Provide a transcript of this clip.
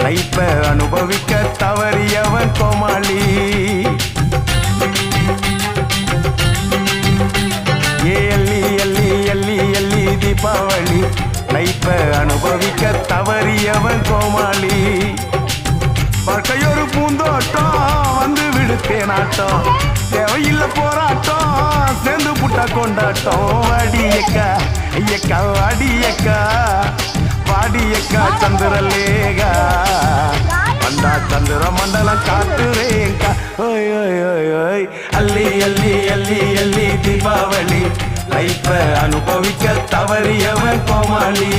லைப்ப அனுபவிக்க தவறியவன் கோமாளி. ஏ எல்லி எல்லி எல்லி எல்லி தீபாவளி, லைப்ப அனுபவிக்க தவறியவன் கோமாளி. வாழ்க்கையொரு பூந்தோட்டம் வந்து விடுத்தேனாட்டம், தேவையில்ல போராட்டம் சேர்ந்து புட்டா கொண்டாட்டம். வாடியக்கா ஐயக்கா வாடியக்கா வாடியக்கா சந்திரலேகா வந்தா சந்திர மண்டலம் காட்டுறேங்கா. ஓய் ஓய் ஓய் ஓய் அள்ளி அள்ளி அள்ளி அள்ளி தீபாவளி, லைப்ப அனுபவிக்க தவறியவன் கோமாளி.